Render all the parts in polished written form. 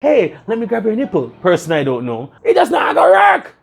Hey, let me grab your nipple. Person I don't know. It does not go work.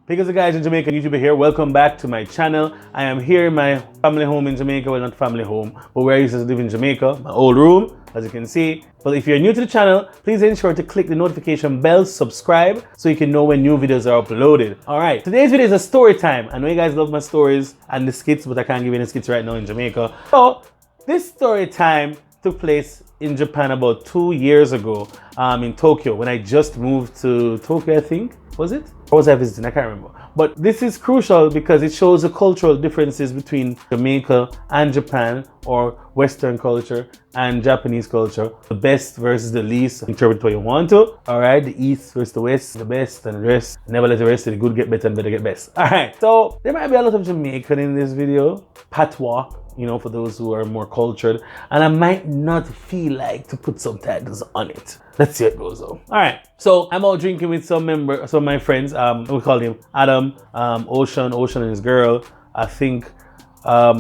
PigglesDiGaijin Jamaican YouTuber here. Welcome back to my channel. I am here in my family home in Jamaica. Well, not family home, but where I used to live in Jamaica. My old room, as you can see. But if you're new to the channel, please ensure to click the notification bell, subscribe, so you can know when new videos are uploaded. Alright, today's video is a story time. I know you guys love my stories and the skits, but I can't give you any skits right now in Jamaica. So, this story time took place in Japan about 2 years ago in Tokyo, when I just moved to Tokyo, I think. Was it? Or was I visiting? I can't remember. But this is crucial because it shows the cultural differences between Jamaica and Japan, or Western culture and Japanese culture. The best versus the least. Interpret what you want to. Alright, the East versus the West, the best and the rest. Never let the rest of the good get better and better get best. Alright, so there might be a lot of Jamaican in this video. Patois, you know, for those who are more cultured. And I might not feel like to put subtitles on it. Let's see how it goes though. Alright, so I'm out drinking with some of my friends. We call him Adam, Ocean and his girl. I think, I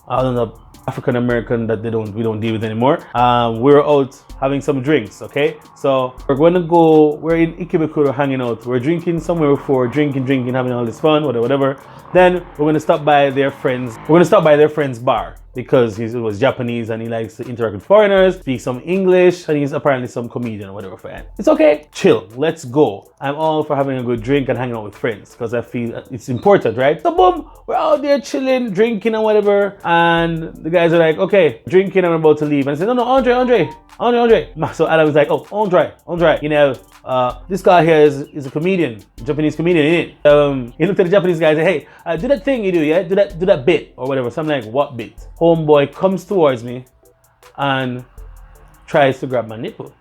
don't know, African American that we don't deal with anymore. We're out having some drinks, okay? So we're in Ikebukuro hanging out. We're drinking somewhere before, drinking, having all this fun, whatever. Then we're gonna stop by their friends. We're gonna stop by their friend's bar because he was Japanese and he likes to interact with foreigners, speak some English, and he's apparently some comedian or whatever fan. It's okay, chill, let's go. I'm all for having a good drink and hanging out with friends because I feel it's important, right? So boom, we're out there chilling, drinking and whatever, and the guys are like, okay, drinking, I'm about to leave. And I said, no, Andre. So Adam was like, oh, Andre, you know, this guy here is a comedian, Japanese comedian, isn't it? He looked at the Japanese guy and said, hey, do that thing you do, yeah? Do that bit or whatever. So I'm like, what bit? Homeboy comes towards me and tries to grab my nipple.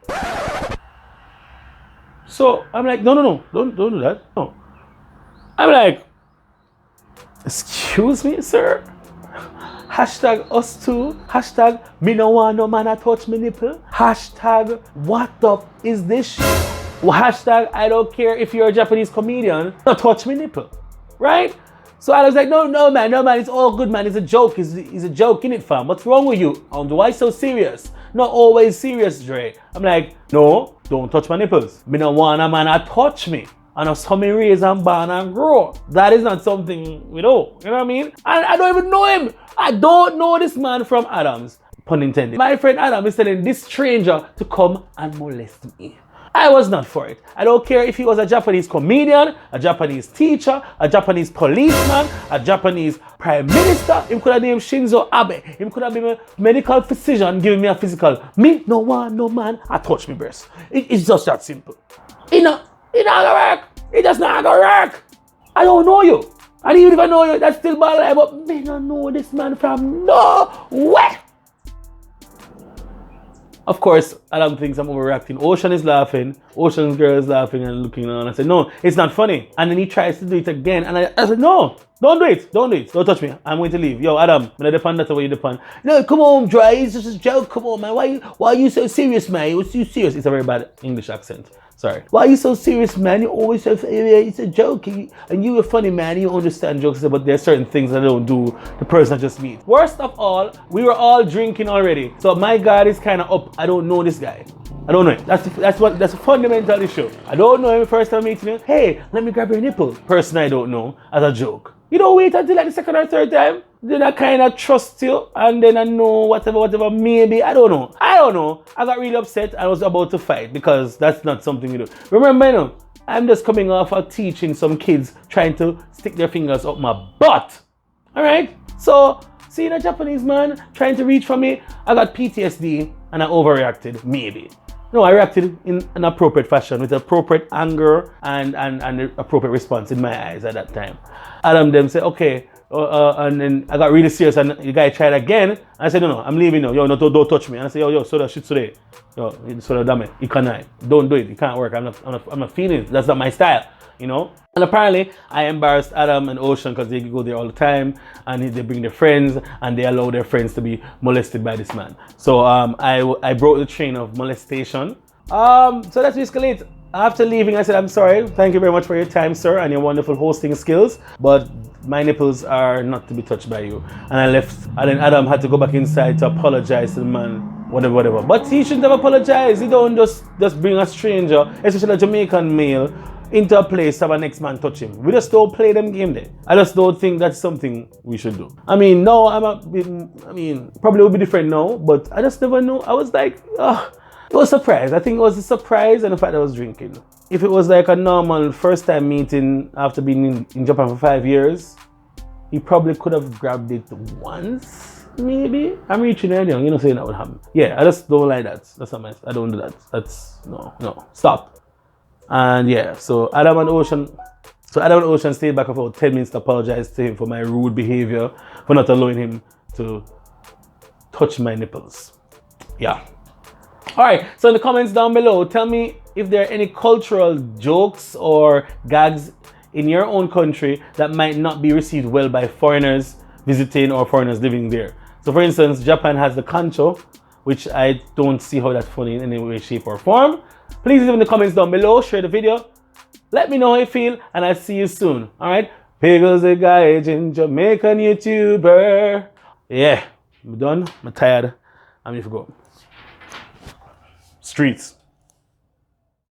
So I'm like, no, don't do that. No. I'm like, excuse me, sir? Hashtag us too. Hashtag me no want no man to touch me nipple. Hashtag what the is this? Hashtag I don't care if you're a Japanese comedian, don't touch me nipple, right? So I was like, no man, it's all good, man. It's a joke. It's a joke, innit, fam? What's wrong with you? Why so serious? Not always serious, Dre. I'm like, no, don't touch my nipples. Me no want a man to touch me. And I saw me raise and born and grow. That is not something we know. You know what I mean? I don't even know him. I don't know this man from Adams. Pun intended. My friend Adam is telling this stranger to come and molest me. I was not for it. I don't care if he was a Japanese comedian, a Japanese teacher, a Japanese policeman, a Japanese prime minister. Him could have named Shinzo Abe. Him could have been a medical physician giving me a physical. Me no want no man I touch me breast. It's just that simple. It not gonna work. It does not gonna work. I don't know you. And even if I know you, that's still bad lie. But me don't know this man from nowhere. Of course, Adam thinks I'm overreacting. Ocean is laughing. Ocean's girl is laughing and looking on. I said, no, it's not funny. And then he tries to do it again. And I said, no, don't do it. Don't touch me. I'm going to leave. Yo, Adam, I'm going to depend that's the way you depend. No, come on, Dre. It's just a joke. Come on, man. Why are you so serious, man? What's you serious? It's a very bad English accent. Sorry. Why are you so serious, man? You always say it's a joke. And you are funny, man. You understand jokes, but there are certain things that I don't do. The person I just meet. Worst of all, we were all drinking already. So my guard is kind of up. I don't know this guy. I don't know him. That's a fundamental issue. I don't know him first time meeting him. Hey, let me grab your nipple. Person I don't know, as a joke. You don't wait until like the second or third time. Then I kind of trust you, and then I know whatever, maybe. I don't know. I got really upset. I was about to fight because that's not something you do. Remember, you know, I'm just coming off of teaching some kids trying to stick their fingers up my butt. All right? So, seeing a Japanese man trying to reach for me, I got PTSD and I overreacted, maybe. No, I reacted in an appropriate fashion with appropriate anger and the appropriate response in my eyes at that time. Adam then said, okay. And then I got really serious and the guy tried again. And I said, no, I'm leaving now. Yo, no, don't touch me. And I said, yo, so that shit today. Yo, so that damn it. You can't. Don't do it. It can't work. I'm not feeling it. That's not my style, you know? And apparently, I embarrassed Adam and Ocean because they go there all the time and they bring their friends and they allow their friends to be molested by this man. So I broke the chain of molestation. So that's basically it. After leaving, I said, I'm sorry. Thank you very much for your time, sir, and your wonderful hosting skills. But my nipples are not to be touched by you. And I left. And then Adam had to go back inside to apologize to the man whatever, whatever. But he shouldn't have apologized. He don't just bring a stranger, especially a Jamaican male, into a place to have a next man touch him. We just don't play them game there. I just don't think that's something we should do. I mean, no, probably would be different now, but I just never knew. I was like, it was a surprise. I think it was a surprise and the fact that I was drinking. If it was like a normal first time meeting after being in Japan for 5 years, he probably could have grabbed it once, maybe. I'm reaching early young, you know, saying that would happen. Yeah, I just don't like that. That's not my, I don't do that. That's, no, stop. And yeah, so Adam and Ocean stayed back for about 10 minutes to apologize to him for my rude behavior, for not allowing him to touch my nipples. Yeah. Alright, so in the comments down below, tell me if there are any cultural jokes or gags in your own country that might not be received well by foreigners visiting or foreigners living there. So for instance, Japan has the kancho, which I don't see how that's funny in any way, shape or form. Please leave in the comments down below, share the video, let me know how you feel, and I'll see you soon. Alright? PigglesDiGaijin, Jamaican YouTuber. Yeah, I'm done, I'm tired, I'm here to go. Streets.